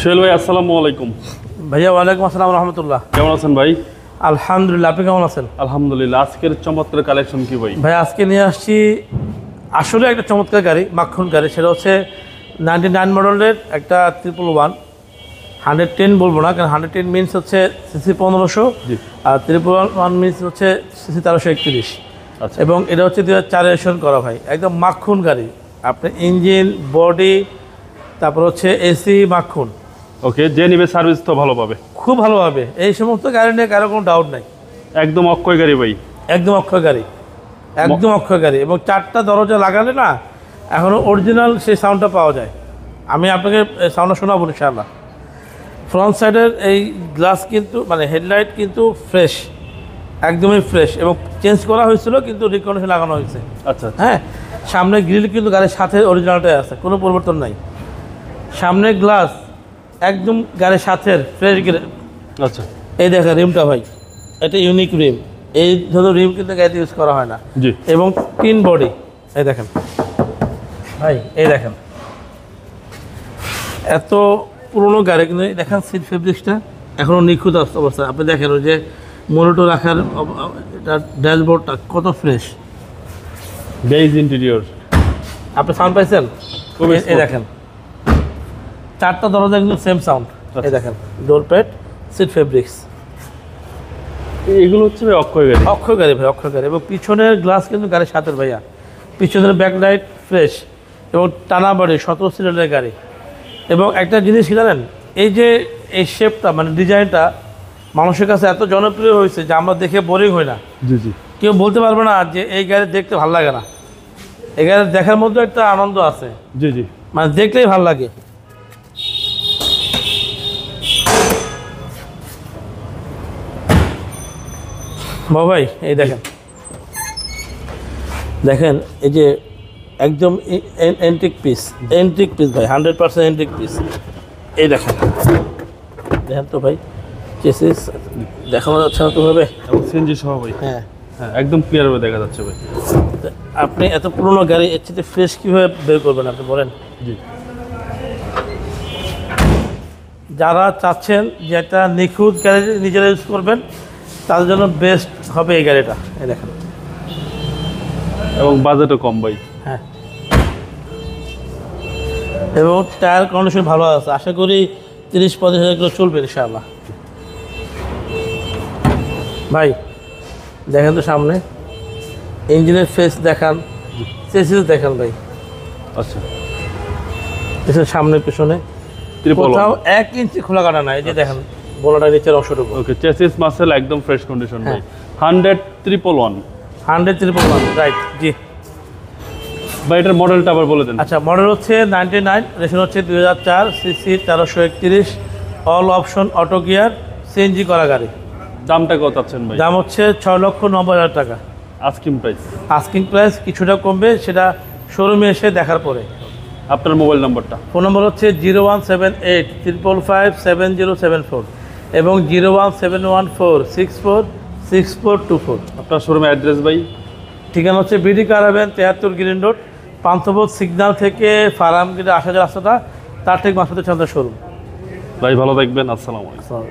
সোহেল ভাই, আসসালামু আলাইকুম। ভাইয়া ওয়ালাইকুম আসসালাম রহমতুল্লাহ। কেমন আছেন ভাই? আলহামদুলিল্লাহ, আপনি কেমন আছেন? আলহামদুলিল্লাহ। আজকের চমৎকার কালেকশন কি ভাই? ভাই আজকে নিয়ে আসছি আসলে একটা চমৎকার গাড়ি, মাখন গাড়ি। সেটা হচ্ছে 99 মডেলের একটা 111। 110 বলবো না, কারণ 110 মিনস হচ্ছে সিসি 1500, আর 111 মিনস হচ্ছে সিসি 1331। আচ্ছা। এবং এটা হচ্ছে 2004 রেজিস্ট্রেশন করা ভাই, একদম মাখন গাড়ি। আপনার ইঞ্জিন, বডি, তারপর হচ্ছে এসি মাখন। ওকে, যে নিবে সার্ভিস তো ভালো পাবে, খুব ভালো হবে। এই সমস্ত গাড়ি নিয়ে কারো কোনো ডাউট নাই। একদম অক্ষয় গাড়ি ভাই, একদম অক্ষয় গাড়ি, একদম অক্ষয় গাড়ি। এবং 4টা দরজা লাগালে না এখনও অরিজিনাল সেই সাউন্ডটা পাওয়া যায়। আমি আপনাকে সাউন্ডটা শোনাবো ইনশাআল্লাহ। ফ্রন্ট সাইডের এই গ্লাস কিন্তু মানে হেডলাইট কিন্তু ফ্রেশ, একদমই ফ্রেশ, এবং চেঞ্জ করা হয়েছিল কিন্তু রিকন্ডিশন লাগানো হয়েছে। আচ্ছা। হ্যাঁ, সামনে গ্রিল কিন্তু গাড়ির সাথে অরিজিনালটাই আছে, কোনো পরিবর্তন নাই। সামনে গ্লাস একদম গাড়ির সাথে ফ্রেশ গ্রিল। আচ্ছা। এই দেখেন রিমটা ভাই, এটা ইউনিক রিম। এই ধরো রিম কিন্তু গাড়িতে ইউজ করা হয় না। জি। এবং তিন বডি, এই দেখেন ভাই, এই দেখেন এত পুরোনো গাড়ি কিন্তু দেখেন সিট ফেব্রিক্সটা এখনও নিখুঁত অবস্থা। আপনি দেখেন ওই যে মনিটর রাখার এটা ড্যাশবোর্ডটা কত ফ্রেশ। বেজ ইন্টেরিয়র, আপনি সাউন্ড পাইছেন? এই দেখেন 4টা দরজা কিন্তু সেম সাউন্ড। এই দেখেন ডোর প্যাড, সিট ফেব্রিক্স, এগুলো হচ্ছে ভাই অক্ষয় গাড়ি। অক্ষয় গাড়ি ভাই, অক্ষয় গাড়ি। এবং পিছনের গ্লাস কিন্তু গাড়ির সাথে ভাইয়া, পিছনের ব্যাকলাইট ফ্রেশ, এবং টানা বাড়ি 17 সিলিন্ডারের গাড়ি। এবং একটা জিনিস কি জানেন, এই যে এই শেপটা মানে ডিজাইনটা মানুষের কাছে এত জনপ্রিয় হয়েছে যে আমরা দেখে বোরিং হই না। জি জি। কেউ বলতে পারবে না যে এই গাড়ি দেখতে ভালো লাগে না। এই গাড়ি দেখার মধ্যে একটা আনন্দ আছে, জি জি। মানে দেখলেই ভালো লাগে। ভাই এই দেখেন, দেখেন এই যে একদম এন্টিক পিস, এন্টিক পিস ভাই, 100% এন্টিক পিস। এই দেখেন, দেখেন তো ভাই, চেসিস দেখানো যাচ্ছে না তো ভাবে, এবং সিএনজি সহ ভাই। হ্যাঁ হ্যাঁ, একদম ক্লিয়ার ভাবে দেখা যাচ্ছে ভাই। আপনি এত পুরোনো গাড়ি এর চেয়ে ফ্রেশ কীভাবে বের করবেন আপনি বলেন? জি। যারা চাচ্ছেন যে একটা নিখুঁত গাড়ি নিজেরা ইউজ করবেন, তাদের জন্য বেস্ট হবে এই গাড়িটা। এই দেখেন, এবং বাজেটও কম ভাই। হ্যাঁ, এবং টায়ার কন্ডিশন ভালো আছে। আশা করি 30-35 হাজার কিলো চলবে ইনশাআল্লাহ। ভাই দেখেন তো সামনে ইঞ্জিনের ফেস দেখান, চেসিস দেখান ভাই। আচ্ছা। পেছনে সামনে পেছনে কোথাও 1 ইঞ্চি খোলা কাটা নাই। এই যে দেখেন বোলাটা নিচের অংশটুকু। ওকে, চেসিস মাসেল একদম ফ্রেশ কন্ডিশন ভাই। 100-111 100-111, রাইট। জি ভাই, এটার মডেলটা আবার বলে দেন। আচ্ছা, মডেল হচ্ছে 99, রেশন হচ্ছে 2004, CC 1331, all option auto gear, CNG করা গাড়ি। দামটা কত চাচ্ছেন ভাই? দাম হচ্ছে 6,90,000 টাকা আস্কিং প্রাইস। আস্কিং প্রাইস, কিছুটা কমবে সেটা শোরুমে এসে দেখার পরে। আপনার মোবাইল নাম্বারটা? ফোন নম্বর হচ্ছে 01785557074 এবং 01714646424। আপনার শোরুমের অ্যাড্রেস ভাই? ঠিকানা হচ্ছে BD caravan 73 green road, Panthapath signal থেকে ফার্মগেটে আসা যে রাস্তাটা, তার ঠিক মাঝখানে চন্দ্র শোরুম। ভাই ভালো থাকবেন, আসসালামু আলাইকুম।